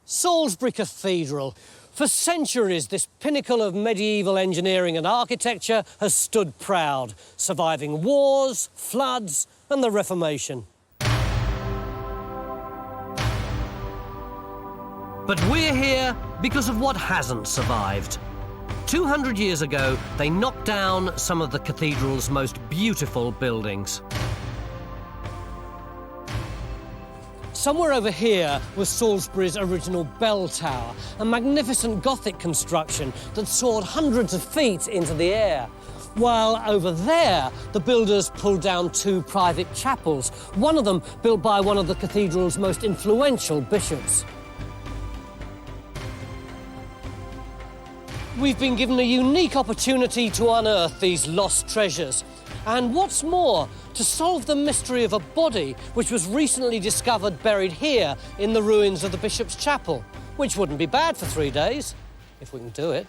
Salisbury Cathedral. For centuries, this pinnacle of medieval engineering and architecture has stood proud, surviving wars, floods and the Reformation. But we're here because of what hasn't survived. 200 years ago, they knocked down some of the cathedral's most beautiful buildings. Somewhere over here was Salisbury's original bell tower, a magnificent Gothic construction that soared hundreds of feet into the air. While over there, the builders pulled down two private chapels, one of them built by one of the cathedral's most influential bishops. We've been given a unique opportunity to unearth these lost treasures. And what's more, to solve the mystery of a body which was recently discovered buried here in the ruins of the Bishop's Chapel, which wouldn't be bad for 3 days, if we can do it.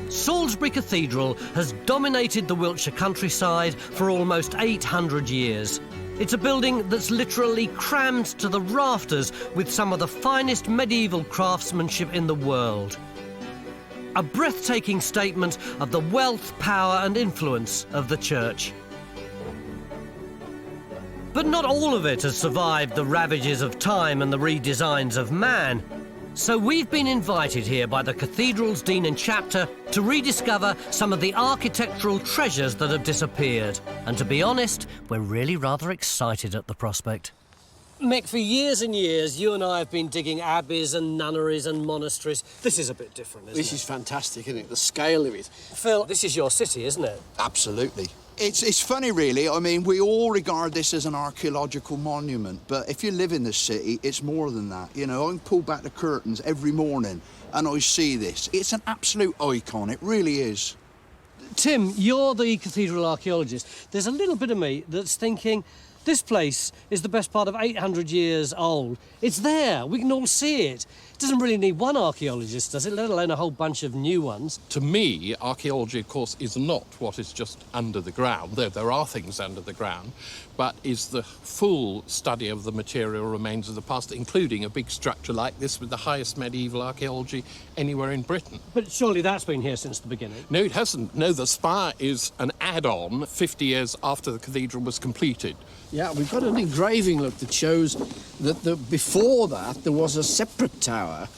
Salisbury Cathedral has dominated the Wiltshire countryside for almost 800 years. It's a building that's literally crammed to the rafters with some of the finest medieval craftsmanship in the world. A breathtaking statement of the wealth, power and influence of the church. But not all of it has survived the ravages of time and the redesigns of man. So we've been invited here by the cathedral's dean and chapter to rediscover some of the architectural treasures that have disappeared. And to be honest, we're really rather excited at the prospect. Mick, for years and years, you and I have been digging abbeys and nunneries and monasteries. This is a bit different, isn't it? This is fantastic, isn't it? The scale of it. Phil, this is your city, isn't it? Absolutely. It's funny, really. I mean, we all regard this as an archaeological monument, but if you live in the city, it's more than that. You know, I can pull back the curtains every morning and I see this. It's an absolute icon, it really is. Tim, you're the cathedral archaeologist. There's a little bit of me that's thinking this place is the best part of 800 years old. It's there, we can all see it. It doesn't really need one archaeologist, does it, let alone a whole bunch of new ones? To me, archaeology, of course, is not what is just under the ground, though there are things under the ground, but is the full study of the material remains of the past, including a big structure like this with the highest medieval archaeology anywhere in Britain. But surely that's been here since the beginning? No, it hasn't. No, the spire is an add-on 50 years after the cathedral was completed. Yeah, we've got an engraving, look, that shows that before that there was a separate tower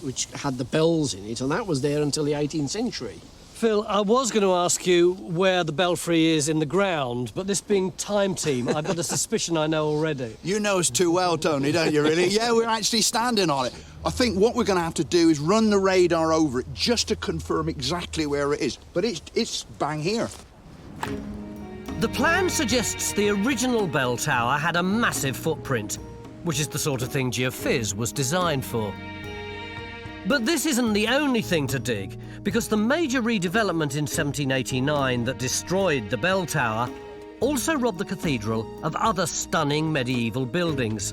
which had the bells in it, and that was there until the 18th century. Phil, I was going to ask you where the belfry is in the ground, but this being Time Team, I've got a suspicion I know already. You know us too well, Tony, don't you, really? Yeah, we're actually standing on it. I think what we're going to have to do is run the radar over it just to confirm exactly where it is. But it's bang here. The plan suggests the original bell tower had a massive footprint, which is the sort of thing geophys was designed for. But this isn't the only thing to dig, because the major redevelopment in 1789 that destroyed the bell tower also robbed the cathedral of other stunning medieval buildings,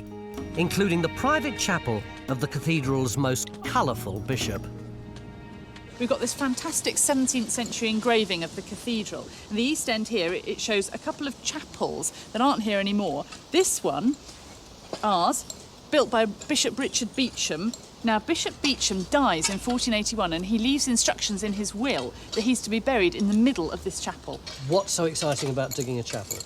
including the private chapel of the cathedral's most colourful bishop. We've got this fantastic 17th century engraving of the cathedral. In the East End here, it shows a couple of chapels that aren't here anymore. This one, ours, built by Bishop Richard Beecham. Now, Bishop Beauchamp dies in 1481 and he leaves instructions in his will that he's to be buried in the middle of this chapel. What's so exciting about digging a chapel?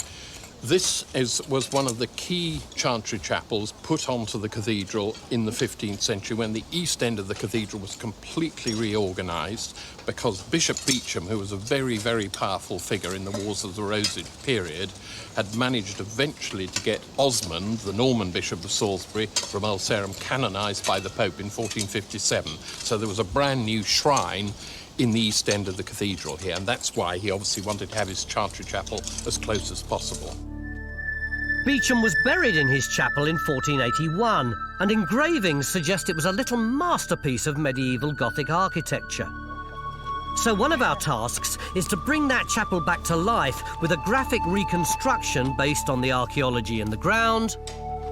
This was one of the key chantry chapels put onto the cathedral in the 15th century when the east end of the cathedral was completely reorganised because Bishop Beauchamp, who was a very, very powerful figure in the Wars of the Roses period, had managed eventually to get Osmond, the Norman Bishop of Salisbury, from Ulcerum, canonised by the Pope in 1457. So there was a brand new shrine in the east end of the cathedral here, and that's why he obviously wanted to have his chantry chapel as close as possible. Beecham was buried in his chapel in 1481, and engravings suggest it was a little masterpiece of medieval Gothic architecture. So one of our tasks is to bring that chapel back to life with a graphic reconstruction based on the archaeology in the ground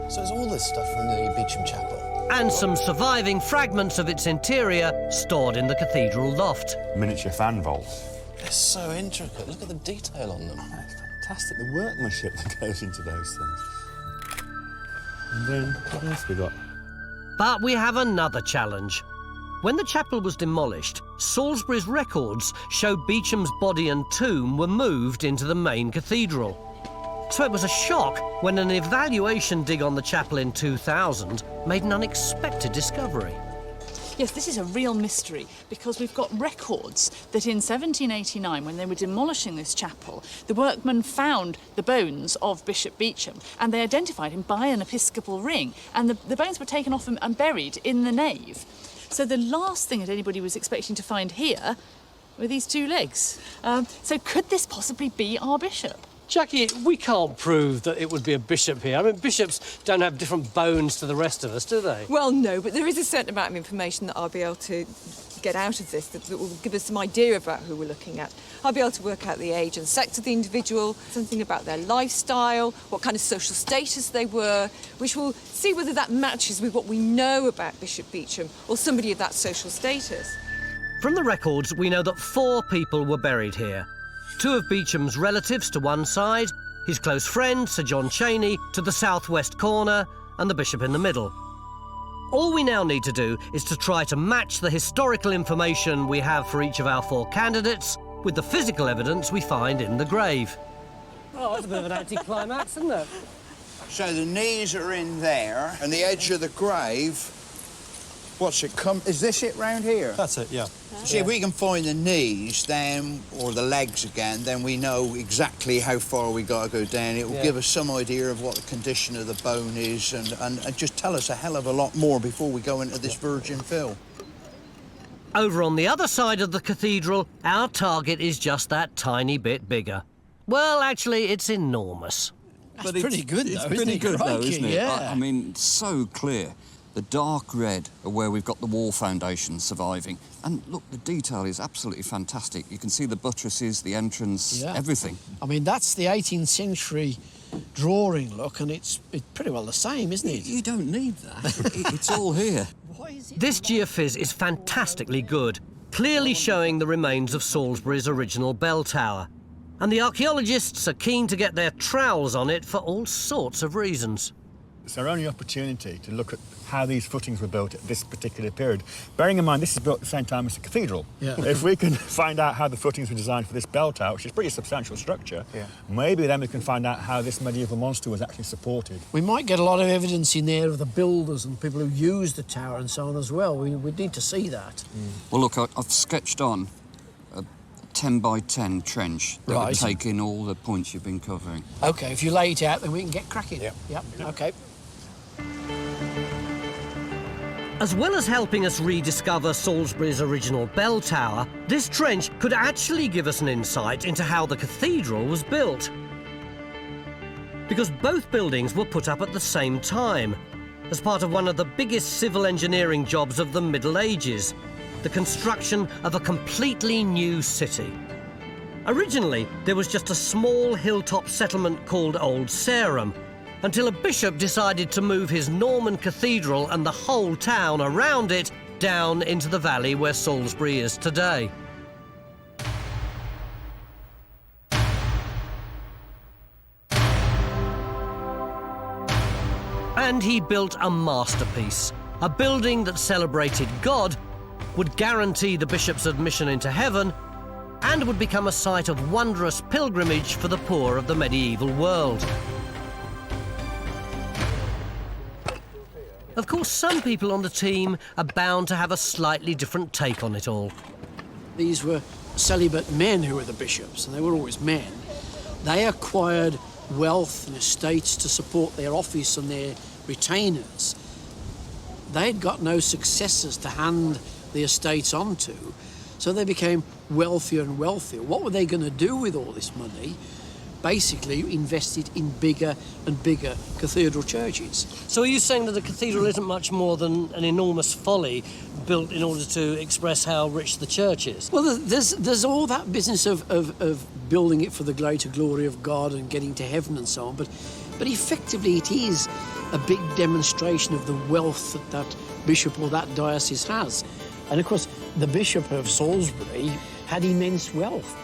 So it's all this stuff from the Beecham Chapel. And some surviving fragments of its interior stored in the cathedral loft. Miniature fan vaults. They're so intricate. Look at the detail on them. It's fantastic, the workmanship that goes into those things. And then, what else we got? But we have another challenge. When the chapel was demolished, Salisbury's records show Beecham's body and tomb were moved into the main cathedral. So it was a shock when an evaluation dig on the chapel in 2000 made an unexpected discovery. Yes, this is a real mystery because we've got records that in 1789, when they were demolishing this chapel, the workmen found the bones of Bishop Beauchamp and they identified him by an episcopal ring, and the bones were taken off and buried in the nave. So the last thing that anybody was expecting to find here were these two legs. So could this possibly be our bishop? Jackie, we can't prove that it would be a bishop here. I mean, bishops don't have different bones to the rest of us, do they? Well, no, but there is a certain amount of information that I'll be able to get out of this that will give us some idea about who we're looking at. I'll be able to work out the age and sex of the individual, something about their lifestyle, what kind of social status they were, which will see whether that matches with what we know about Bishop Beauchamp or somebody of that social status. From the records, we know that 4 people were buried here. 2 of Beecham's relatives to one side, his close friend, Sir John Cheney, to the southwest corner, and the bishop in the middle. All we now need to do is to try to match the historical information we have for each of our 4 candidates with the physical evidence we find in the grave. Oh, that's a bit of an anticlimax, isn't it? So the knees are in there, and the edge of the grave, what's it come? Is this it round here? That's it, yeah. See, if we can find the knees, then, or the legs again, then we know exactly how far we got to go down. It will give us some idea of what the condition of the bone is and just tell us a hell of a lot more before we go into this virgin fill. Over on the other side of the cathedral, our target is just that tiny bit bigger. Well, actually, it's enormous. That's pretty good, though, It's pretty good, though, isn't it? Yeah. I mean, so clear. The dark red are where we've got the wall foundation surviving. And look, the detail is absolutely fantastic. You can see the buttresses, the entrance, everything. I mean, that's the 18th century drawing look, and it's pretty well the same, isn't it? You don't need that. It's all here. This geophys is fantastically good, clearly showing the remains of Salisbury's original bell tower. And the archaeologists are keen to get their trowels on it for all sorts of reasons. It's our only opportunity to look at how these footings were built at this particular period. Bearing in mind, this is built at the same time as the cathedral. Yeah. If we can find out how the footings were designed for this bell tower, which is a pretty substantial structure, maybe then we can find out how this medieval monster was actually supported. We might get a lot of evidence in there of the builders and people who used the tower and so on as well. We need to see that. Well, look, I've sketched on a 10 by 10 trench that would take in all the points you've been covering. OK, if you lay it out, then we can get cracking. Yep. OK. As well as helping us rediscover Salisbury's original bell tower, this trench could actually give us an insight into how the cathedral was built. Because both buildings were put up at the same time, as part of one of the biggest civil engineering jobs of the Middle Ages, the construction of a completely new city. Originally, there was just a small hilltop settlement called Old Sarum, until a bishop decided to move his Norman cathedral and the whole town around it down into the valley where Salisbury is today. And he built a masterpiece, a building that celebrated God, would guarantee the bishop's admission into heaven, and would become a site of wondrous pilgrimage for the poor of the medieval world. Of course, some people on the team are bound to have a slightly different take on it all. These were celibate men who were the bishops, and they were always men. They acquired wealth and estates to support their office and their retainers. They'd got no successors to hand the estates on to, so they became wealthier and wealthier. What were they going to do with all this money? Basically invested in bigger and bigger cathedral churches. So are you saying that the cathedral isn't much more than an enormous folly built in order to express how rich the church is? Well, there's all that business of building it for the greater glory of God and getting to heaven and so on, but effectively it is a big demonstration of the wealth that that bishop or that diocese has. And of course, the Bishop of Salisbury had immense wealth.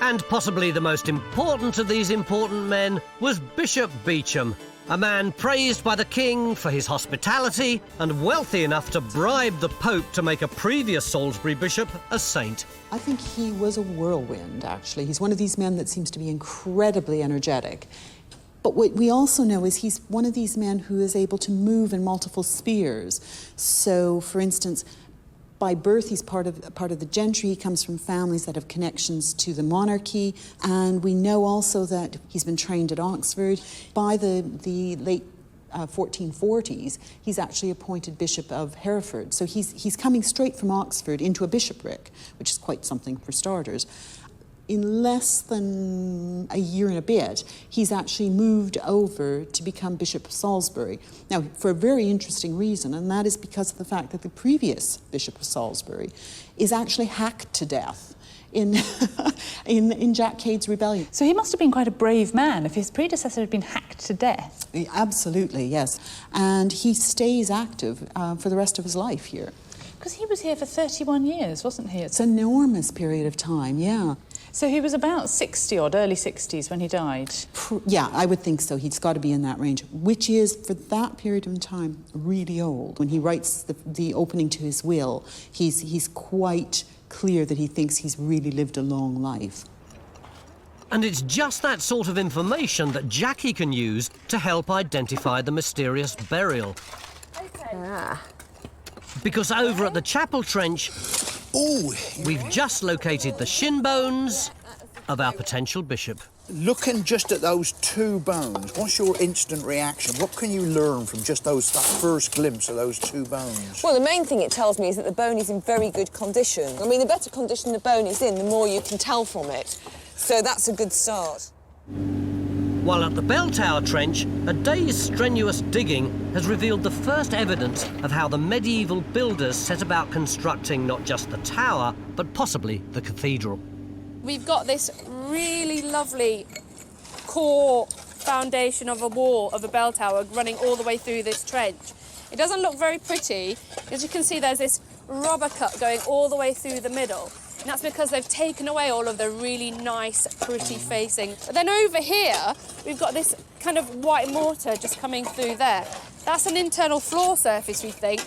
And possibly the most important of these important men was Bishop Beauchamp, a man praised by the king for his hospitality and wealthy enough to bribe the Pope to make a previous Salisbury bishop a saint. I think he was a whirlwind, actually. He's one of these men that seems to be incredibly energetic. But what we also know is he's one of these men who is able to move in multiple spheres. So, for instance, by birth, he's part of the gentry. He comes from families that have connections to the monarchy. And we know also that he's been trained at Oxford. By the late 1440s, he's actually appointed Bishop of Hereford. So he's coming straight from Oxford into a bishopric, which is quite something for starters. In less than a year and a bit, he's actually moved over to become Bishop of Salisbury. Now, for a very interesting reason, and that is because of the fact that the previous Bishop of Salisbury is actually hacked to death in Jack Cade's rebellion. So he must have been quite a brave man if his predecessor had been hacked to death. Absolutely, yes. And he stays active for the rest of his life here. Because he was here for 31 years, wasn't he? It's an enormous period of time, yeah. So he was about 60-odd, early 60s when he died? Yeah, I would think so. He's got to be in that range, which is, for that period of time, really old. When he writes the opening to his will, he's quite clear that he thinks he's really lived a long life. And it's just that sort of information that Jackie can use to help identify the mysterious burial. Ah. Because over at the chapel trench, we've just located the shin bones of our potential bishop. Looking just at those two bones, what's your instant reaction? What can you learn from just that first glimpse of those two bones? Well, the main thing it tells me is that the bone is in very good condition. I mean, the better condition the bone is in, the more you can tell from it. So that's a good start. While at the bell tower trench, a day's strenuous digging has revealed the first evidence of how the medieval builders set about constructing not just the tower, but possibly the cathedral. We've got this really lovely core foundation of a wall of a bell tower running all the way through this trench. It doesn't look very pretty. As you can see, there's this rubber cut going all the way through the middle. And that's because they've taken away all of the really nice, pretty facing. But then over here, we've got this kind of white mortar just coming through there. That's an internal floor surface, we think.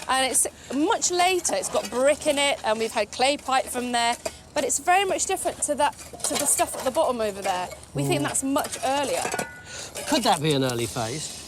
And it's much later. It's got brick in it, and we've had clay pipe from there. But it's very much different to the stuff at the bottom over there. We think that's much earlier. Could that be an early phase?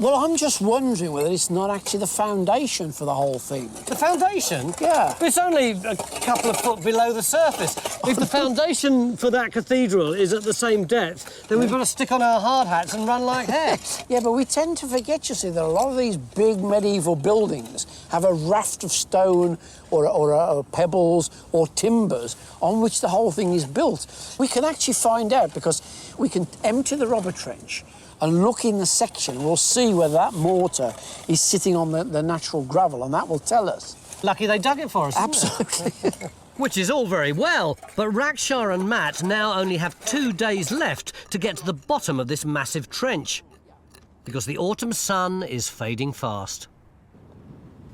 Well, I'm just wondering whether it's not actually the foundation for the whole thing. The foundation? Yeah. It's only a couple of foot below the surface. If the foundation for that cathedral is at the same depth, then we've got to stick on our hard hats and run like heck. Yeah, but we tend to forget, you see, that a lot of these big medieval buildings have a raft of stone or pebbles or timbers on which the whole thing is built. We can actually find out because we can empty the rubber trench and look in the section. We'll see whether that mortar is sitting on the natural gravel, and that will tell us. Lucky they dug it for us. Absolutely. Which is all very well, but Rackshire and Matt now only have 2 days left to get to the bottom of this massive trench, because the autumn sun is fading fast.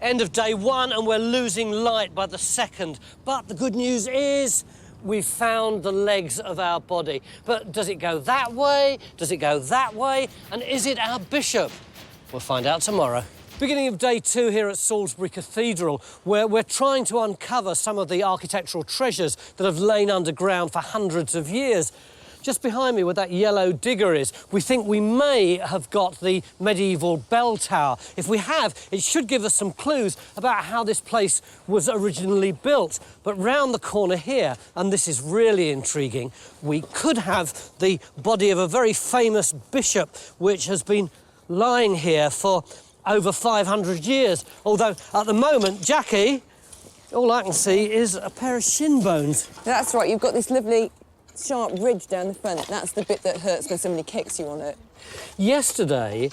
End of day one, and we're losing light by the second. But the good news is we've found the legs of our body. But does it go that way? Does it go that way? And is it our bishop? We'll find out tomorrow. Beginning of day 2 here at Salisbury Cathedral, where we're trying to uncover some of the architectural treasures that have lain underground for hundreds of years. Just behind me where that yellow digger is, we think we may have got the medieval bell tower. If we have, it should give us some clues about how this place was originally built. But round the corner here, and this is really intriguing, we could have the body of a very famous bishop which has been lying here for over 500 years. Although at the moment, Jackie, all I can see is a pair of shin bones. That's right, you've got this lovely sharp ridge down the front. That's the bit that hurts when somebody kicks you on it. Yesterday,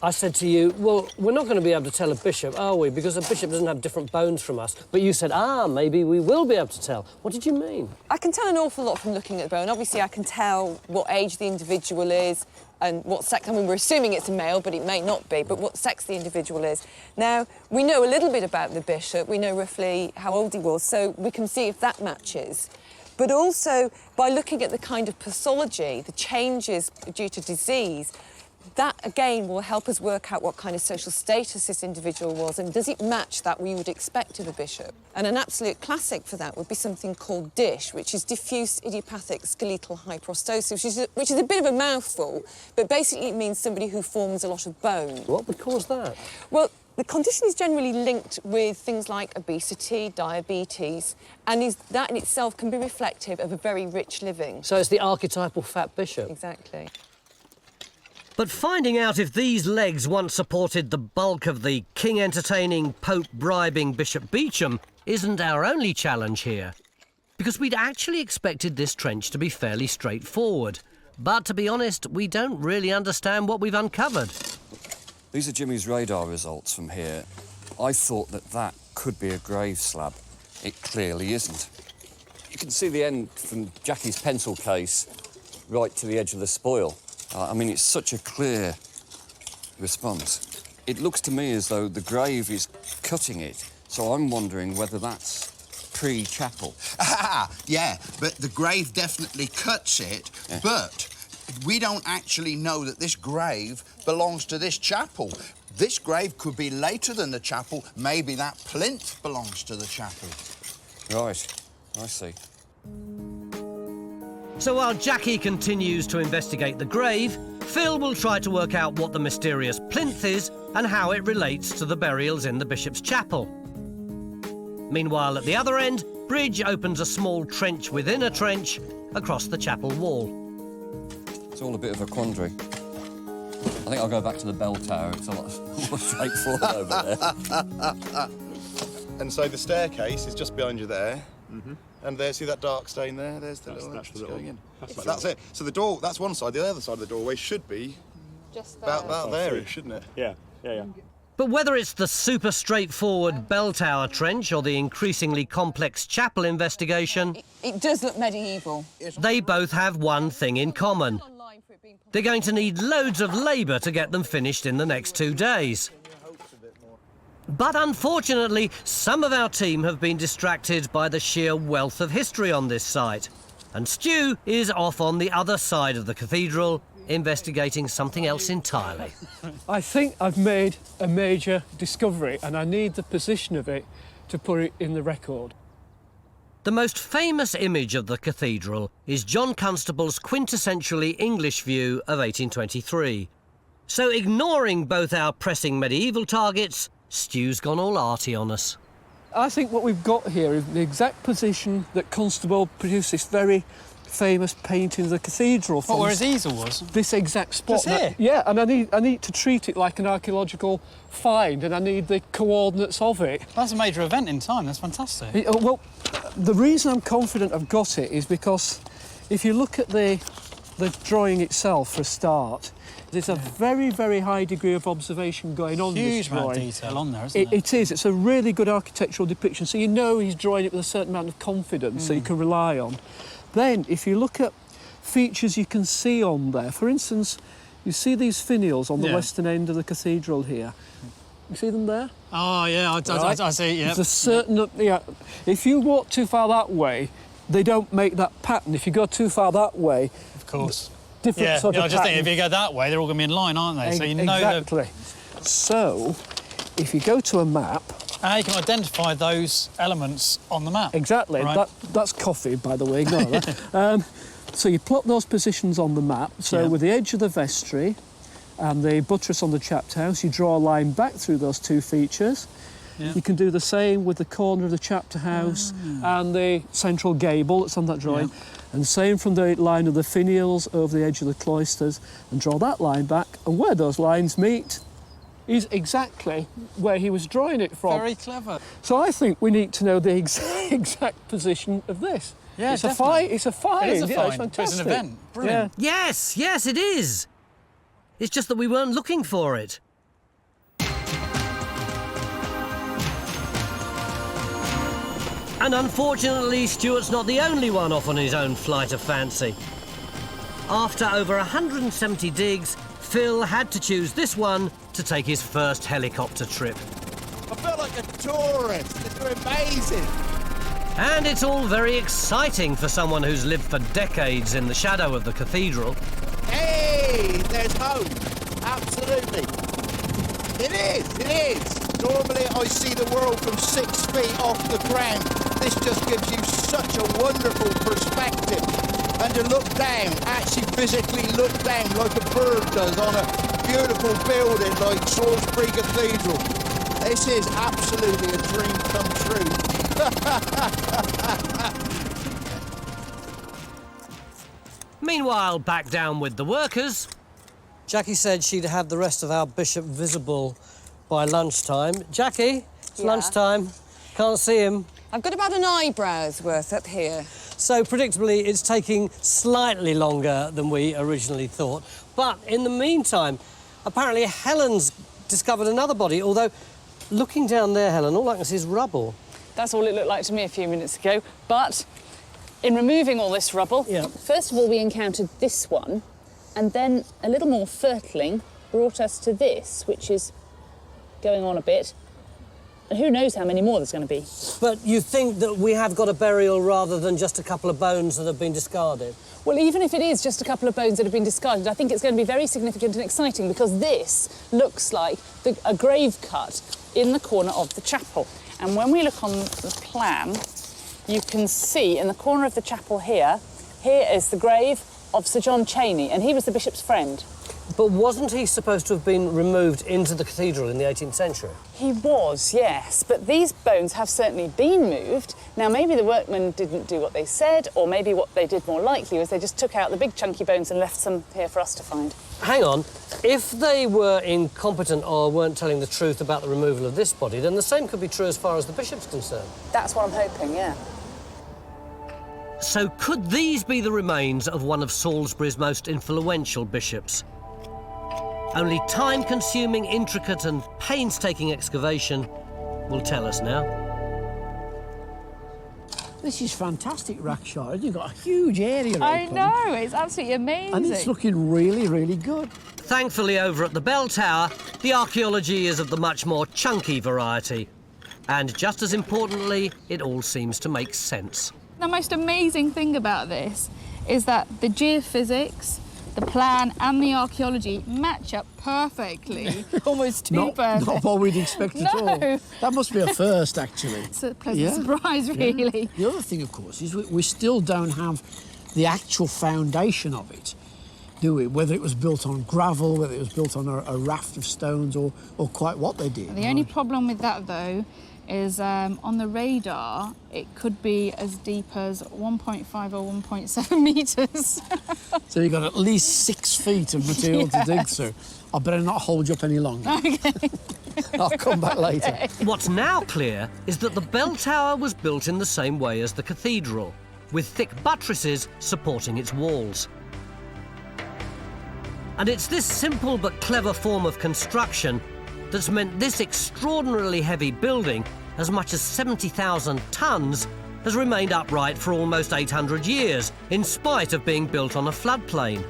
I said to you, well, we're not going to be able to tell a bishop, are we? Because a bishop doesn't have different bones from us. But you said, maybe we will be able to tell. What did you mean? I can tell an awful lot from looking at the bone. Obviously, I can tell what age the individual is, and what sex, I mean, we're assuming it's a male, but it may not be, but what sex the individual is. Now, we know a little bit about the bishop, we know roughly how old he was, so we can see if that matches. But also, by looking at the kind of pathology, the changes due to disease, that, again, will help us work out what kind of social status this individual was, and does it match that we would expect of a bishop? And an absolute classic for that would be something called DISH, which is diffuse idiopathic skeletal hyperostosis, which is a bit of a mouthful, but basically it means somebody who forms a lot of bone. What would cause that? Well, the condition is generally linked with things like obesity, diabetes, and that in itself can be reflective of a very rich living. So it's the archetypal fat bishop? Exactly. But finding out if these legs once supported the bulk of the king-entertaining, Pope-bribing Bishop Beauchamp isn't our only challenge here, because we'd actually expected this trench to be fairly straightforward. But to be honest, we don't really understand what we've uncovered. These are Jimmy's radar results from here. I thought that could be a grave slab. It clearly isn't. You can see the end from Jackie's pencil case right to the edge of the spoil. I mean, it's such a clear response. It looks to me as though the grave is cutting it, so I'm wondering whether that's pre-chapel. Ah, yeah, but the grave definitely cuts it, Yeah. but we don't actually know that this grave belongs to this chapel. This grave could be later than the chapel. Maybe that plinth belongs to the chapel. Right, I see. So while Jackie continues to investigate the grave, Phil will try to work out what the mysterious plinth is and how it relates to the burials in the bishop's chapel. Meanwhile, at the other end, Bridge opens a small trench within a trench across the chapel wall. It's all a bit of a quandary. I think I'll go back to the bell tower. It's a lot more straightforward over there. And so the staircase is just behind you there. Mm-hmm. And there, see that dark stain there? There's the little entrance going in. That's it. So the door, that's one side. The other side of the doorway should be just about there, shouldn't it? Yeah. But whether it's the super straightforward bell tower trench or the increasingly complex chapel investigation, It does look medieval. they both have one thing in common. They're going to need loads of labour to get them finished in the next 2 days. But unfortunately, some of our team have been distracted by the sheer wealth of history on this site. And Stu is off on the other side of the cathedral, investigating something else entirely. I think I've made a major discovery, and I need the position of it to put it in the record. The most famous image of the cathedral is John Constable's quintessentially English view of 1823. So ignoring both our pressing medieval targets, Stu's gone all arty on us. I think what we've got here is the exact position that Constable produced this very famous painting of the cathedral from. Where his easel was? This exact spot. Just here? Yeah, and I need to treat it like an archaeological find, and I need the coordinates of it. That's a major event in time, that's fantastic. Well, the reason I'm confident I've got it is because if you look at the drawing itself for a start, there's a very, very high degree of observation going on in this drawing. Huge amount of detail on there, isn't It is. It's a really good architectural depiction, so you know he's drawing it with a certain amount of confidence that you can rely on. Then, if you look at features you can see on there, for instance, you see these finials on the western end of the cathedral here. You see them there? Oh, yeah, I see, yeah. There's a certain... Yeah, if you walk too far that way, they don't make that pattern. If you go too far that way... Of course. Different sort of I just think if you go that way, they're all going to be in line, aren't they? So you know exactly. So, if you go to a map... you can identify those elements on the map. Exactly. Right. That's coffee, by the way, ignore that. So you plot those positions on the map. So with the edge of the vestry and the buttress on the chapter house, you draw a line back through those two features. Yeah. You can do the same with the corner of the chapter house and the central gable that's on that drawing. Yeah. And same from the line of the finials over the edge of the cloisters, and draw that line back. And where those lines meet is exactly where he was drawing it from. Very clever. So I think we need to know the exact position of this. Yeah, it's a find. It's a find. It is a find. It's fantastic. It's an event. Brilliant. Yeah. Yes, it is. It's just that we weren't looking for it. And unfortunately, Stewart's not the only one off on his own flight of fancy. After over 170 digs, Phil had to choose this one to take his first helicopter trip. I feel like a tourist. It's amazing. And it's all very exciting for someone who's lived for decades in the shadow of the cathedral. Hey, there's home. Absolutely. It is. Normally I see the world from 6 feet off the ground. This just gives you such a wonderful perspective. And to look down, actually physically look down like a bird does on a beautiful building like Salisbury Cathedral. This is absolutely a dream come true. Meanwhile, back down with the workers. Jackie said she'd have the rest of our bishop visible by lunchtime. Jackie, it's lunchtime. Can't see him. I've got about an eyebrow's worth up here. So, predictably, it's taking slightly longer than we originally thought. But in the meantime, apparently Helen's discovered another body, although looking down there, Helen, all I can see is rubble. That's all it looked like to me a few minutes ago. But in removing all this rubble, first of all, we encountered this one, and then a little more fertling brought us to this, which is going on a bit. And who knows how many more there's going to be. But you think that we have got a burial rather than just a couple of bones that have been discarded? Well, even if it is just a couple of bones that have been discarded, I think it's going to be very significant and exciting because this looks like a grave cut in the corner of the chapel. And when we look on the plan, you can see in the corner of the chapel here is the grave of Sir John Cheney, and he was the bishop's friend. But wasn't he supposed to have been removed into the cathedral in the 18th century? He was, yes, but these bones have certainly been moved. Now, maybe the workmen didn't do what they said, or maybe what they did more likely was they just took out the big chunky bones and left some here for us to find. Hang on, if they were incompetent or weren't telling the truth about the removal of this body, then the same could be true as far as the bishop's concerned. That's what I'm hoping, yeah. So could these be the remains of one of Salisbury's most influential bishops? Only time-consuming, intricate and painstaking excavation will tell us now. This is fantastic, Rackshire. You've got a huge area I open. know, it's absolutely amazing. And it's looking really, really good. Thankfully, over at the bell tower, the archaeology is of the much more chunky variety. And just as importantly, it all seems to make sense. The most amazing thing about this is that the geophysics, the plan and the archaeology match up perfectly. Almost too perfect. Not what we'd expect at all. That must be a first, actually. It's a pleasant surprise, really. The other thing, of course, is we still don't have the actual foundation of it, do we? Whether it was built on gravel, whether it was built on a raft of stones, or quite what they did. The only problem with that, though, is on the radar, it could be as deep as 1.5 or 1.7 metres. So you've got at least 6 feet of material to dig through. I better not hold you up any longer. Okay. I'll come back later. What's now clear is that the bell tower was built in the same way as the cathedral, with thick buttresses supporting its walls. And it's this simple but clever form of construction that's meant this extraordinarily heavy building, as much as 70,000 tonnes, has remained upright for almost 800 years, in spite of being built on a floodplain.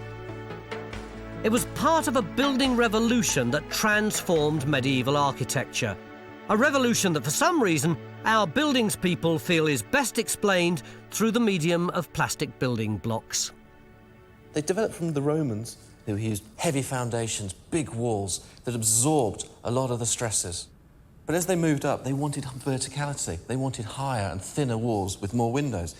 It was part of a building revolution that transformed medieval architecture. A revolution that, for some reason, our buildings people feel is best explained through the medium of plastic building blocks. They developed from the Romans, who used heavy foundations, big walls that absorbed a lot of the stresses. But as they moved up, they wanted verticality. They wanted higher and thinner walls with more windows.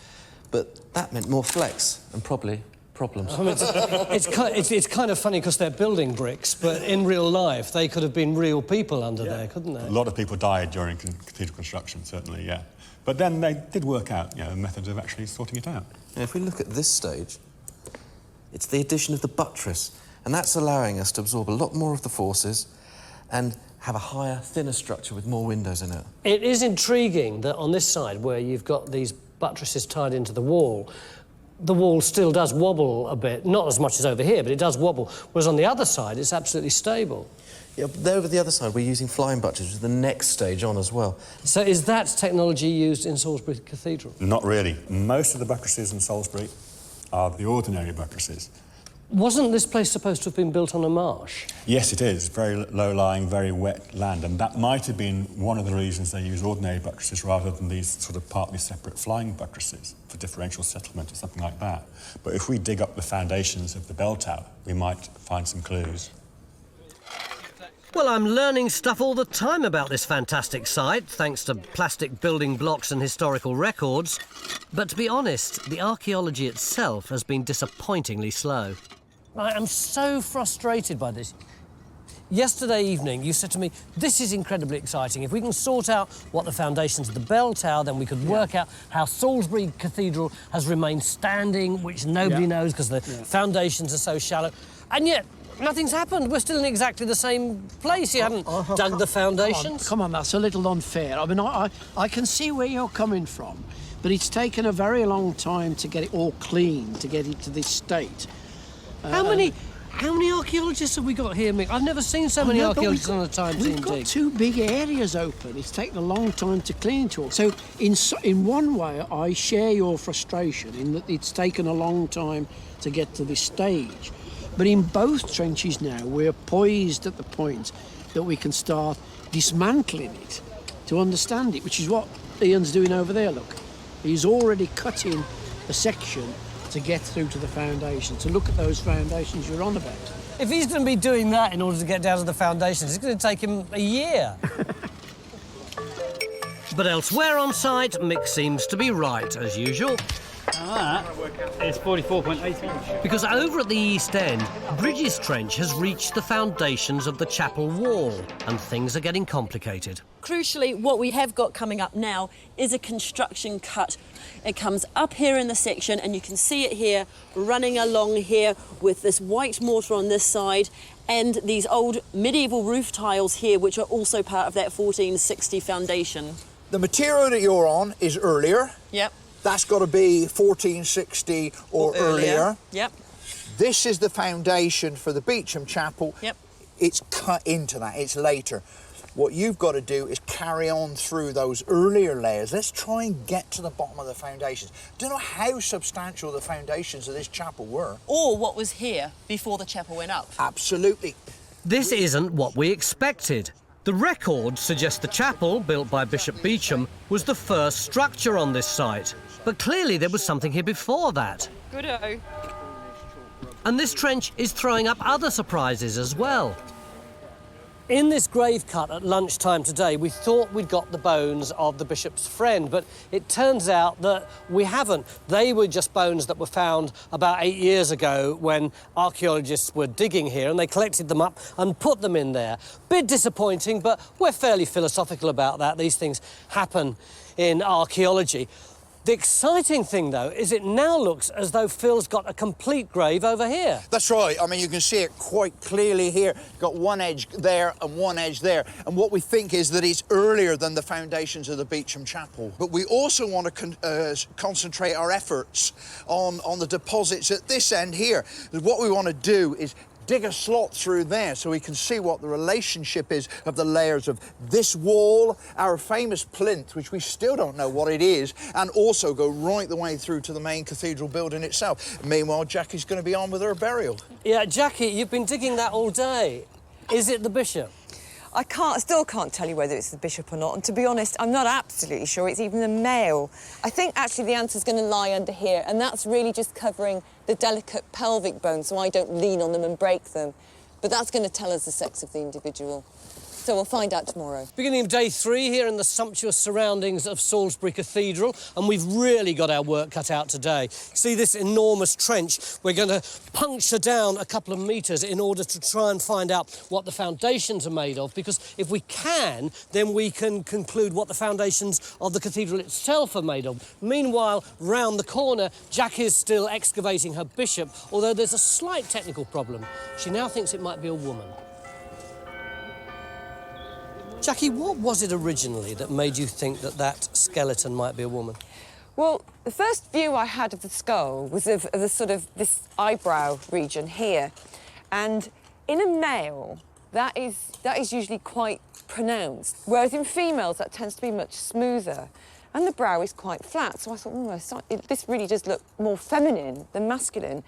But that meant more flex and probably problems. I mean, it's kind of funny because they're building bricks, but in real life, they could have been real people under there, couldn't they? A lot of people died during cathedral construction, certainly, yeah. But then they did work out, a method of actually sorting it out. And if we look at this stage, it's the addition of the buttress, and that's allowing us to absorb a lot more of the forces and have a higher, thinner structure with more windows in it. It is intriguing that on this side, where you've got these buttresses tied into the wall still does wobble a bit, not as much as over here, but it does wobble, whereas on the other side, it's absolutely stable. Yeah, but over the other side, we're using flying buttresses, which is the next stage on as well. So is that technology used in Salisbury Cathedral? Not really. Most of the buttresses in Salisbury are the ordinary buttresses. Wasn't this place supposed to have been built on a marsh? Yes, it is. Very low-lying, very wet land, and that might have been one of the reasons they used ordinary buttresses rather than these sort of partly separate flying buttresses for differential settlement or something like that. But if we dig up the foundations of the bell tower, we might find some clues. Well, I'm learning stuff all the time about this fantastic site, thanks to plastic building blocks and historical records. But to be honest, the archaeology itself has been disappointingly slow. I am so frustrated by this. Yesterday evening, you said to me, this is incredibly exciting. If we can sort out what the foundations of the bell tower, then we could work out how Salisbury Cathedral has remained standing, which nobody knows because the foundations are so shallow. And yet, nothing's happened. We're still in exactly the same place. You haven't dug the foundations. Come on, that's a little unfair. I mean, I can see where you're coming from, but it's taken a very long time to get it all clean, to get it to this state. How many archaeologists have we got here, Mick? I've never seen so many archaeologists on a time team. We've got two big areas open. It's taken a long time to clean it all. So in one way, I share your frustration in that it's taken a long time to get to this stage. But in both trenches now, we're poised at the point that we can start dismantling it to understand it, which is what Ian's doing over there, look. He's already cutting a section to get through to the foundation, to look at those foundations you're on about. If he's going to be doing that in order to get down to the foundations, it's going to take him a year. But elsewhere on site, Mick seems to be right, as usual. That is 44.8 inch. Because over at the East End, Brigid's Trench has reached the foundations of the chapel wall, and things are getting complicated. Crucially, what we have got coming up now is a construction cut. It comes up here in the section, and you can see it here, running along here with this white mortar on this side, and these old medieval roof tiles here, which are also part of that 1460 foundation. The material that you're on is earlier. Yep. That's got to be 1460 or earlier. Yep. This is the foundation for the Beecham Chapel. Yep. It's cut into that, it's later. What you've got to do is carry on through those earlier layers. Let's try and get to the bottom of the foundations. Don't know how substantial the foundations of this chapel were. Or what was here before the chapel went up. Absolutely. This isn't what we expected. The records suggest the chapel, built by Bishop Beauchamp, was the first structure on this site. But clearly there was something here before that. Good-o. And this trench is throwing up other surprises as well. In this grave cut at lunchtime today, we thought we'd got the bones of the bishop's friend, but it turns out that we haven't. They were just bones that were found about 8 years ago when archaeologists were digging here, and they collected them up and put them in there. Bit disappointing, but we're fairly philosophical about that. These things happen in archaeology. The exciting thing, though, is it now looks as though Phil's got a complete grave over here. That's right. I mean, you can see it quite clearly here. Got one edge there and one edge there. And what we think is that it's earlier than the foundations of the Beecham Chapel. But we also want to concentrate our efforts on the deposits at this end here. What we want to do is dig a slot through there so we can see what the relationship is of the layers of this wall, our famous plinth, which we still don't know what it is, and also go right the way through to the main cathedral building itself. Meanwhile, Jackie's going to be on with her burial. Yeah, Jackie, you've been digging that all day. Is it the bishop? I still can't tell you whether it's the bishop or not, and to be honest, I'm not absolutely sure it's even a male. I think actually the answer's going to lie under here, and that's really just covering the delicate pelvic bones so I don't lean on them and break them. But that's going to tell us the sex of the individual. So we'll find out tomorrow. Beginning of day 3 here in the sumptuous surroundings of Salisbury Cathedral, and we've really got our work cut out today. See this enormous trench? We're going to puncture down a couple of metres in order to try and find out what the foundations are made of, because if we can, then we can conclude what the foundations of the cathedral itself are made of. Meanwhile, round the corner, Jack is still excavating her bishop, although there's a slight technical problem. She now thinks it might be a woman. Jackie, what was it originally that made you think that that skeleton might be a woman? Well, the first view I had of the skull was of the sort of this eyebrow region here. And in a male, that is usually quite pronounced, whereas in females that tends to be much smoother. And the brow is quite flat, so I thought, this really does look more feminine than masculine.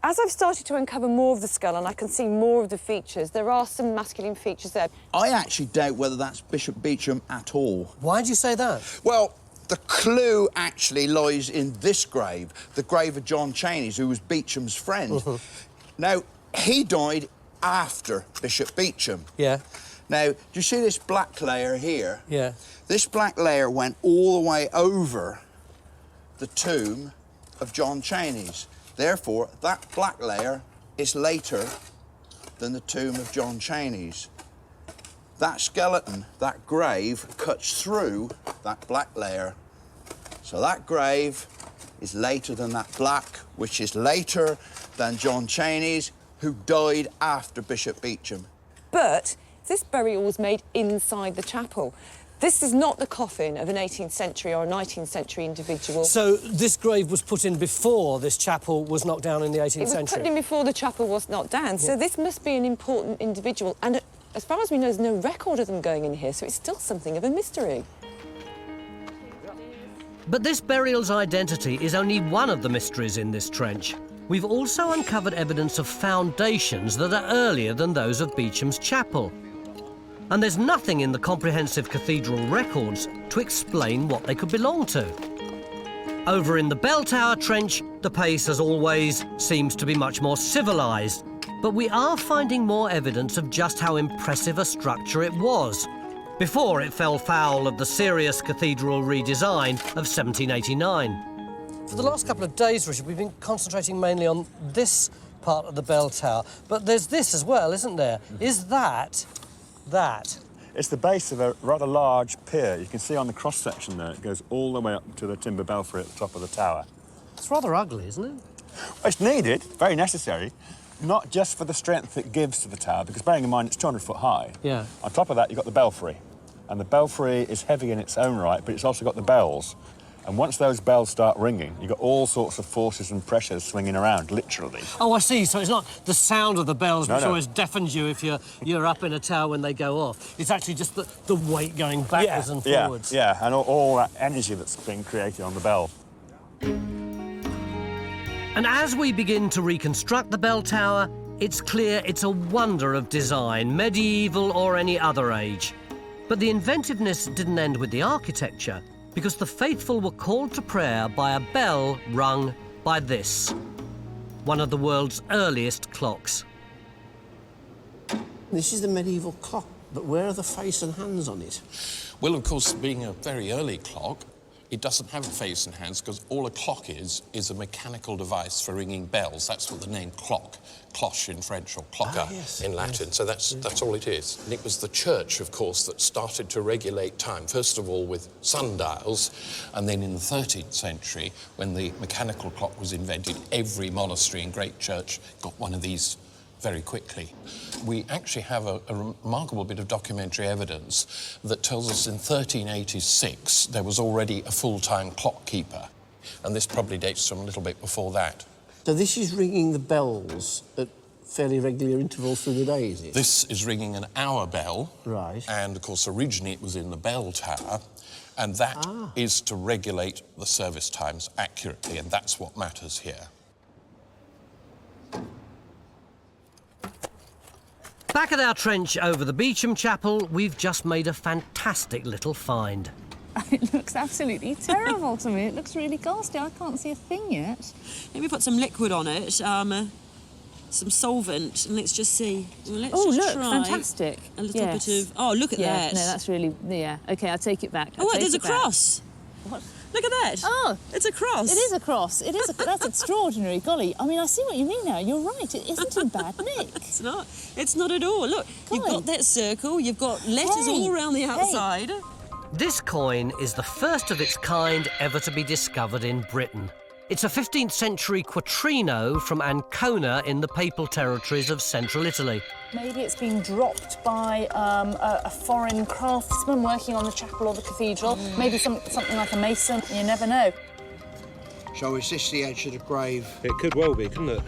As I've started to uncover more of the skull and I can see more of the features, there are some masculine features there. I actually doubt whether that's Bishop Beauchamp at all. Why do you say that? Well, the clue actually lies in this grave, the grave of John Cheney's, who was Beauchamp's friend. Now, he died after Bishop Beauchamp. Yeah. Now, do you see this black layer here? Yeah. This black layer went all the way over the tomb of John Cheney's. Therefore, that black layer is later than the tomb of John Cheney's. That skeleton, that grave, cuts through that black layer. So that grave is later than that black, which is later than John Cheney's, who died after Bishop Beauchamp. But this burial was made inside the chapel. This is not the coffin of an 18th century or a 19th century individual. So this grave was put in before this chapel was knocked down in the 18th century? It was put in before the chapel was knocked down, so this must be an important individual. And as far as we know, there's no record of them going in here, so it's still something of a mystery. But this burial's identity is only one of the mysteries in this trench. We've also uncovered evidence of foundations that are earlier than those of Beecham's chapel. And there's nothing in the comprehensive cathedral records to explain what they could belong to. Over in the bell tower trench, the pace, as always, seems to be much more civilised. But we are finding more evidence of just how impressive a structure it was, before it fell foul of the serious cathedral redesign of 1789. For the last couple of days, Richard, we've been concentrating mainly on this part of the bell tower, but there's this as well, isn't there? Is that? It's the base of a rather large pier. You can see on the cross-section there, it goes all the way up to the timber belfry at the top of the tower. It's rather ugly, isn't it? It's needed, very necessary, not just for the strength it gives to the tower, because bearing in mind it's 200 foot high. Yeah. On top of that, you've got the belfry. And the belfry is heavy in its own right, but it's also got the bells. And once those bells start ringing, you've got all sorts of forces and pressures swinging around, literally. Oh, I see. So it's not the sound of the bells which No. always deafens you if you're up in a tower when they go off. It's actually just the weight going backwards and forwards. Yeah, and all that energy that's being created on the bell. And as we begin to reconstruct the bell tower, it's clear it's a wonder of design, medieval or any other age. But the inventiveness didn't end with the architecture, because the faithful were called to prayer by a bell rung by this, one of the world's earliest clocks. This is the medieval clock, but where are the face and hands on it? Well, of course, being a very early clock, it doesn't have a face and hands because all a clock is a mechanical device for ringing bells. That's what the name cloche in French, or clocker in Latin. So that's all it is. And it was the church, of course, that started to regulate time, first of all with sundials, and then in the 13th century, when the mechanical clock was invented, every monastery and great church got one of these very quickly. We actually have a remarkable bit of documentary evidence that tells us in 1386 there was already a full-time clock keeper, and this probably dates from a little bit before that. So this is ringing the bells at fairly regular intervals through the day, is it? This is ringing an hour bell. Right. And, of course, originally it was in the bell tower, and that is to regulate the service times accurately, and that's what matters here. Back at our trench over the Beecham Chapel, we've just made a fantastic little find. It looks absolutely terrible to me. It looks really ghastly. I can't see a thing yet. Maybe put some liquid on it, some solvent, and let's just see. Well, let's Oh, just look, try fantastic. a little bit of... Oh, look at that. No, that's really... Yeah, OK, I'll take it back. Oh, what, there's a cross. What? Look at that. Oh. It's a cross. It is a cross. It is. That's extraordinary. Golly, I mean, I see what you mean now. You're right. It isn't in bad nick. It's not. It's not at all. Look, you've got that circle, you've got letters all around the outside. This coin is the first of its kind ever to be discovered in Britain. It's a 15th century quattrino from Ancona in the Papal territories of central Italy. Maybe it's been dropped by a foreign craftsman working on the chapel or the cathedral. Maybe something like a mason. You never know. So is this the edge of the grave? It could well be, couldn't it?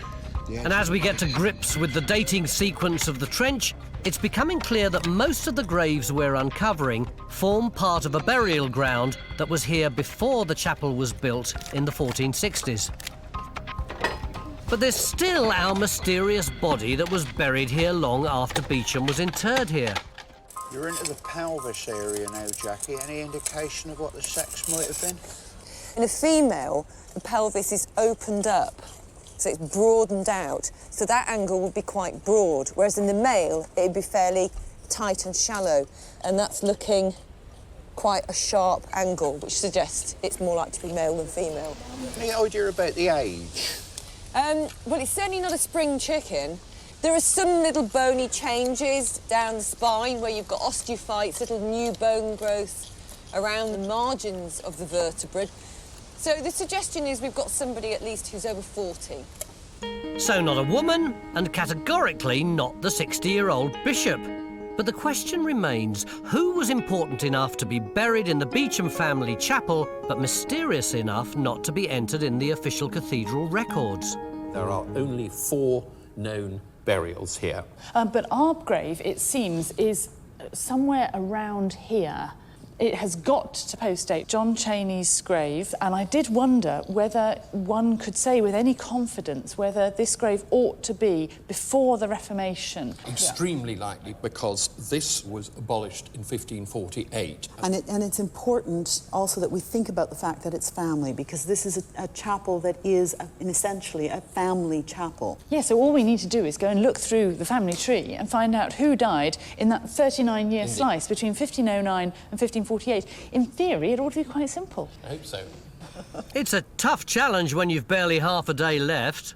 And as we get to grips with the dating sequence of the trench, it's becoming clear that most of the graves we're uncovering form part of a burial ground that was here before the chapel was built in the 1460s. But there's still our mysterious body that was buried here long after Beecham was interred here. You're into the pelvis area now, Jackie. Any indication of what the sex might have been? In a female, the pelvis is opened up, so it's broadened out. So that angle would be quite broad, whereas in the male, it'd be fairly tight and shallow. And that's looking quite a sharp angle, which suggests it's more likely to be male than female. Any idea about the age? Well, it's certainly not a spring chicken. There are some little bony changes down the spine where you've got osteophytes, little new bone growth around the margins of the vertebrae. So the suggestion is we've got somebody at least who's over 40. So not a woman, and categorically not the 60-year-old Bishop. But the question remains, who was important enough to be buried in the Beecham family chapel, but mysterious enough not to be entered in the official cathedral records? There are only 4 known burials here. But our grave, it seems, is somewhere around here. It has got to post-date John Cheney's grave, and I did wonder whether one could say with any confidence whether this grave ought to be before the Reformation. Extremely likely, because this was abolished in 1548. And it's important also that we think about the fact that it's family, because this is a chapel that is essentially a family chapel. Yeah, so all we need to do is go and look through the family tree and find out who died in that 39-year slice between 1509 and 1548. In theory, it ought to be quite simple. I hope so. It's a tough challenge when you've barely half a day left.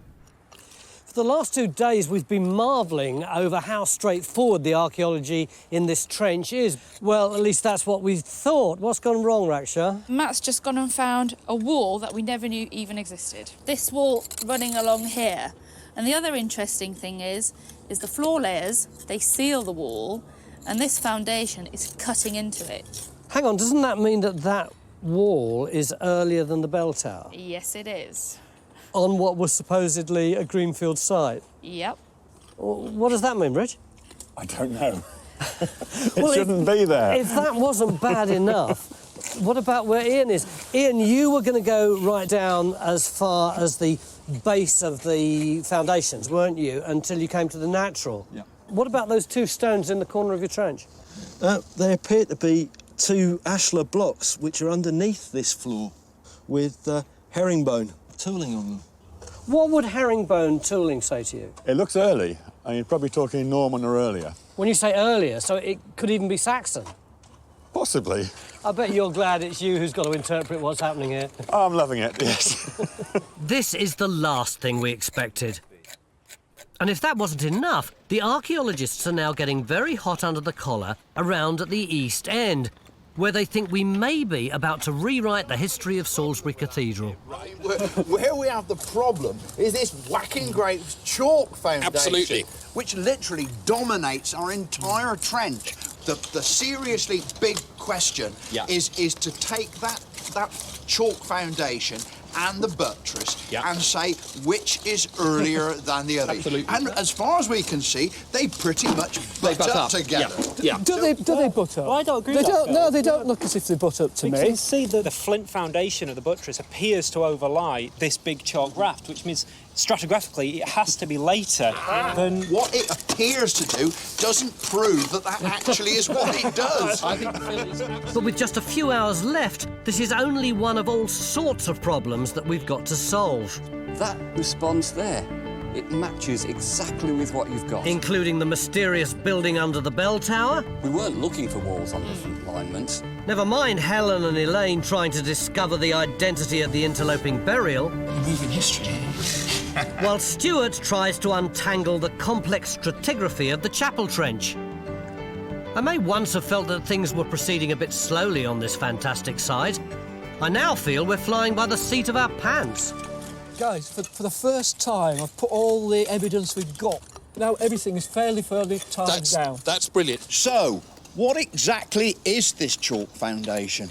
For the last 2 days, we've been marvelling over how straightforward the archaeology in this trench is. Well, at least that's what we thought. What's gone wrong, Raksha? Matt's just gone and found a wall that we never knew even existed. This wall running along here. And the other interesting thing is the floor layers, they seal the wall, and this foundation is cutting into it. Hang on, doesn't that mean that that wall is earlier than the bell tower? Yes, it is. On what was supposedly a greenfield site? Yep. What does that mean, Rich? I don't know. Well, it shouldn't be there. If that wasn't bad enough, what about where Ian is? Ian, you were going to go right down as far as the base of the foundations, weren't you, until you came to the natural? Yeah. What about those 2 stones in the corner of your trench? They appear to be 2 ashlar blocks which are underneath this floor with herringbone tooling on them. What would herringbone tooling say to you? It looks early. I mean, you're probably talking Norman or earlier. When you say earlier, so it could even be Saxon? Possibly. I bet you're glad it's you who's got to interpret what's happening here. Oh, I'm loving it, yes. This is the last thing we expected. And if that wasn't enough, the archaeologists are now getting very hot under the collar around at the East End, where they think we may be about to rewrite the history of Salisbury Cathedral. Where we have the problem is this whacking great chalk foundation, Absolutely. which literally dominates our entire trench. The seriously big question is to take that chalk foundation and the buttress and say which is earlier than the other. Absolutely. And as far as we can see, they pretty much butt up together. Do they butt up? Well, I don't agree They with don't. that, No, Phil. they don't look as if they butt up to You me. can see that the flint foundation of the buttress appears to overlie this big chalk raft, which means stratigraphically it has to be later than... What it appears to do doesn't prove that actually is what it does. But with just a few hours left, this is only one of all sorts of problems that we've got to solve. That response there, it matches exactly with what you've got. Including the mysterious building under the bell tower. We weren't looking for walls on different alignments. Never mind Helen and Elaine trying to discover the identity of the interloping burial. Moving history. While Stewart tries to untangle the complex stratigraphy of the chapel trench. I may once have felt that things were proceeding a bit slowly on this fantastic site. I now feel we're flying by the seat of our pants. Guys, for the first time, I've put all the evidence we've got. Now everything is fairly tied down. That's brilliant. So, what exactly is this chalk foundation?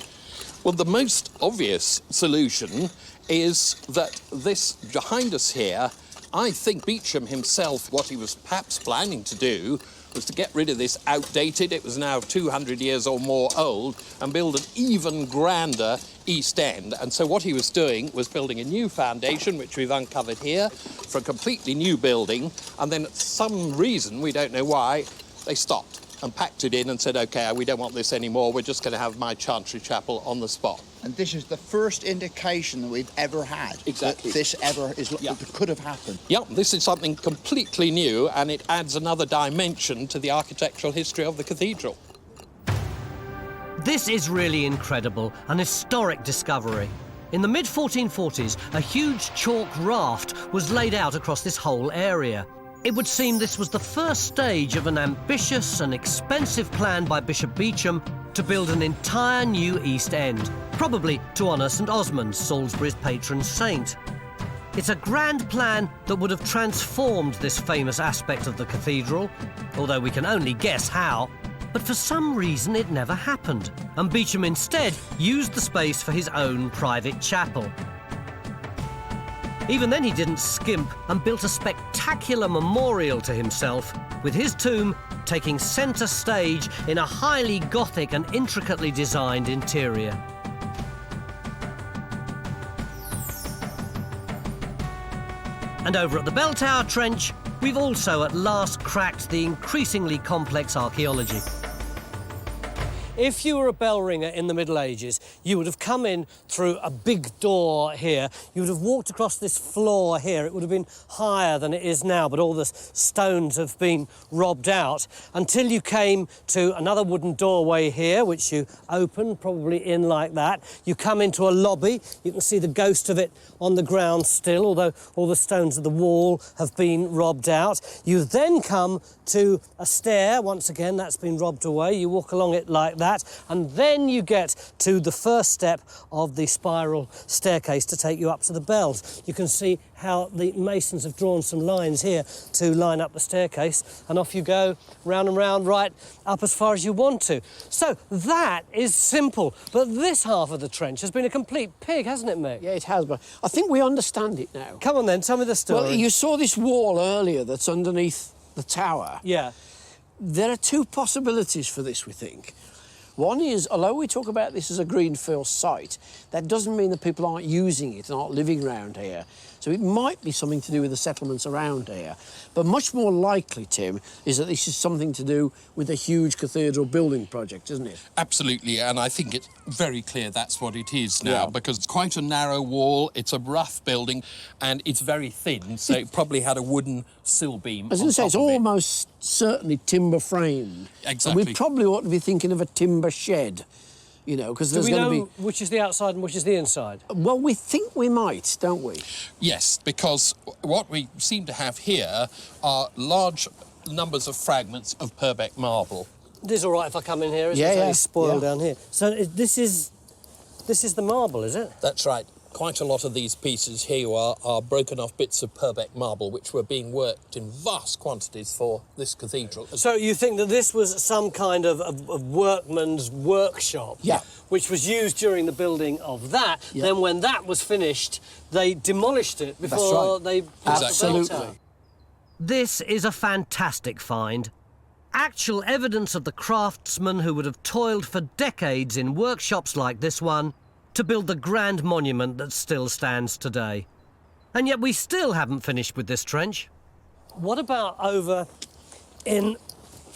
Well, the most obvious solution is that this behind us here, I think Beecham himself, what he was perhaps planning to do was to get rid of this outdated, it was now 200 years or more old, and build an even grander East End. And so what he was doing was building a new foundation, which we've uncovered here, for a completely new building, and then at some reason, we don't know why, they stopped and packed it in and said, OK, we don't want this anymore, we're just going to have my Chantry Chapel on the spot. And this is the first indication that we've ever had Exactly. that this ever could have happened. Yep, this is something completely new, and it adds another dimension to the architectural history of the cathedral. This is really incredible, an historic discovery. In the mid-1440s, a huge chalk raft was laid out across this whole area. It would seem this was the first stage of an ambitious and expensive plan by Bishop Beauchamp to build an entire new East End, probably to honour St Osmund, Salisbury's patron saint. It's a grand plan that would have transformed this famous aspect of the cathedral, although we can only guess how. But for some reason it never happened, and Beecham instead used the space for his own private chapel. Even then he didn't skimp and built a spectacular memorial to himself, with his tomb taking centre stage in a highly Gothic and intricately designed interior. And over at the Bell Tower Trench, we've also at last cracked the increasingly complex archaeology. If you were a bell ringer in the Middle Ages, you would have come in through a big door here. You would have walked across this floor here. It would have been higher than it is now, but all the stones have been robbed out until you came to another wooden doorway here, which you open, probably in like that. You come into a lobby. You can see the ghost of it on the ground still, although all the stones of the wall have been robbed out. You then come to a stair. Once again, that's been robbed away. You walk along it like that. And then you get to the first step of the spiral staircase to take you up to the bells. You can see how the masons have drawn some lines here to line up the staircase, and off you go, round and round, right up as far as you want to. So that is simple, but this half of the trench has been a complete pig, hasn't it, mate? Yeah, it has, but I think we understand it now. Come on then, tell me the story. Well, you saw this wall earlier that's underneath the tower. Yeah. There are two possibilities for this, we think. One is, although we talk about this as a greenfield site, that doesn't mean that people aren't using it and aren't living around here. So it might be something to do with the settlements around here. But much more likely, Tim, is that this is something to do with a huge cathedral building project, isn't it? Absolutely, and I think it's very clear that's what it is now, because it's quite a narrow wall, it's a rough building, and it's very thin, so it probably had a wooden sill beam. I was going to say, it's almost certainly timber framed. Exactly. And we probably ought to be thinking of a timber shed, you know, because there's going to be... Do we know which is the outside and which is the inside? Well, we think we might, don't we? Yes, because what we seem to have here are large numbers of fragments of Purbeck marble. It is all right if I come in here, isn't it? It's only spoiled down here. So this is the marble, is it? That's right. Quite a lot of these pieces here are broken off bits of Purbeck marble, which were being worked in vast quantities for this cathedral. So you think that this was some kind of workman's workshop? Yeah. Which was used during the building of that. Yeah. Then when that was finished, they demolished it before they... Absolutely. This is a fantastic find. Actual evidence of the craftsmen who would have toiled for decades in workshops like this one to build the grand monument that still stands today. And yet we still haven't finished with this trench. What about over in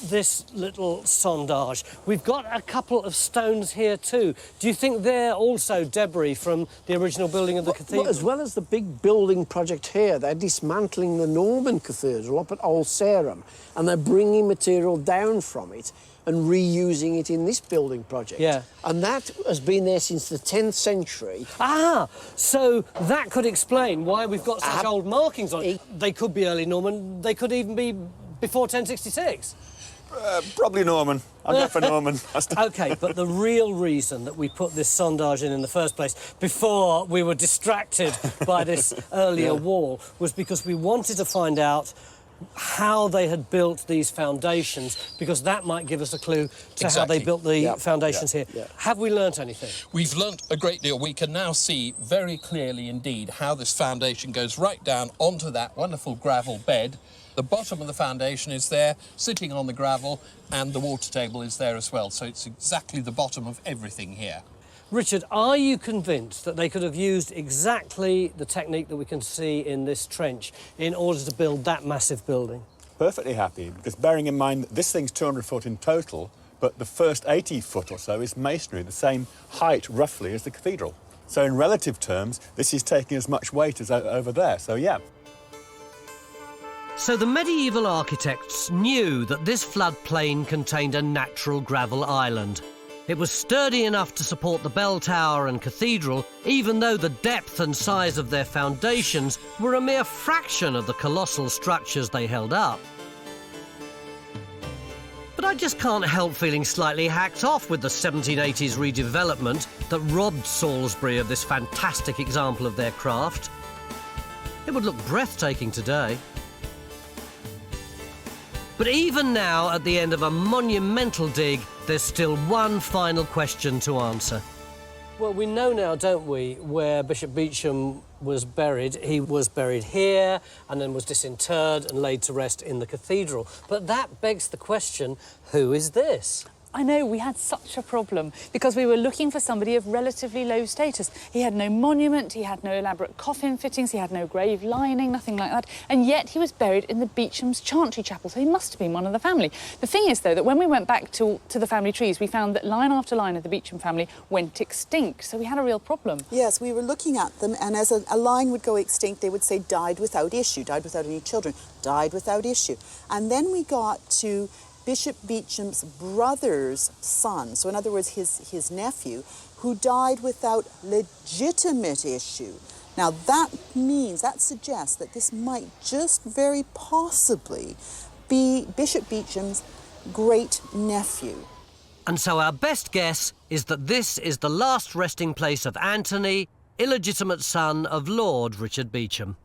this little sondage? We've got a couple of stones here too. Do you think they're also debris from the original building of the cathedral? Well, as well as the big building project here, they're dismantling the Norman cathedral up at Old Sarum, and they're bringing material down from it and reusing it in this building project. Yeah. And that has been there since the 10th century. Ah, so that could explain why we've got such old markings on it. They could be early Norman, they could even be before 1066. Probably Norman. I'll go for Norman. OK, but the real reason that we put this sondage in the first place, before we were distracted by this earlier wall, was because we wanted to find out how they had built these foundations, because that might give us a clue to how they built the foundations here. Have we learnt anything? We've learnt a great deal. We can now see very clearly indeed how this foundation goes right down onto that wonderful gravel bed, The bottom of the foundation is there, sitting on the gravel, and the water table is there as well. So it's exactly the bottom of everything here. Richard, are you convinced that they could have used exactly the technique that we can see in this trench in order to build that massive building? Perfectly happy, because bearing in mind that this thing's 200 foot in total, but the first 80 foot or so is masonry, the same height roughly as the cathedral. So in relative terms, this is taking as much weight as over there, so yeah. So the medieval architects knew that this floodplain contained a natural gravel island. It was sturdy enough to support the bell tower and cathedral, even though the depth and size of their foundations were a mere fraction of the colossal structures they held up. But I just can't help feeling slightly hacked off with the 1780s redevelopment that robbed Salisbury of this fantastic example of their craft. It would look breathtaking today. But even now, at the end of a monumental dig, there's still one final question to answer. Well, we know now, don't we, where Bishop Beauchamp was buried. He was buried here and then was disinterred and laid to rest in the cathedral. But that begs the question, who is this? I know, we had such a problem because we were looking for somebody of relatively low status. He had no monument, he had no elaborate coffin fittings, he had no grave lining, nothing like that, and yet he was buried in the Beecham's Chantry Chapel, so he must have been one of the family. The thing is, though, that when we went back to the family trees, we found that line after line of the Beecham family went extinct, so we had a real problem. Yes, we were looking at them, and as a line would go extinct, they would say died without issue, died without any children, died without issue. And then we got to Bishop Beauchamp's brother's son, so in other words, his nephew, who died without legitimate issue. Now that suggests that this might just very possibly be Bishop Beauchamp's great-nephew. And so our best guess is that this is the last resting place of Anthony, illegitimate son of Lord Richard Beauchamp.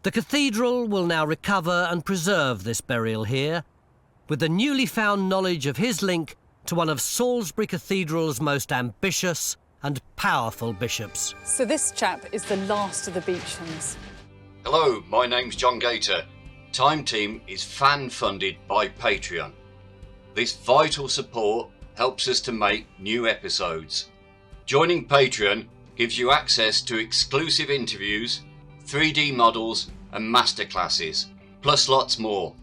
The cathedral will now recover and preserve this burial here, with the newly found knowledge of his link to one of Salisbury Cathedral's most ambitious and powerful bishops. So this chap is the last of the Beauchamps. Hello, my name's John Gator. Time Team is fan-funded by Patreon. This vital support helps us to make new episodes. Joining Patreon gives you access to exclusive interviews, 3D models and masterclasses, plus lots more.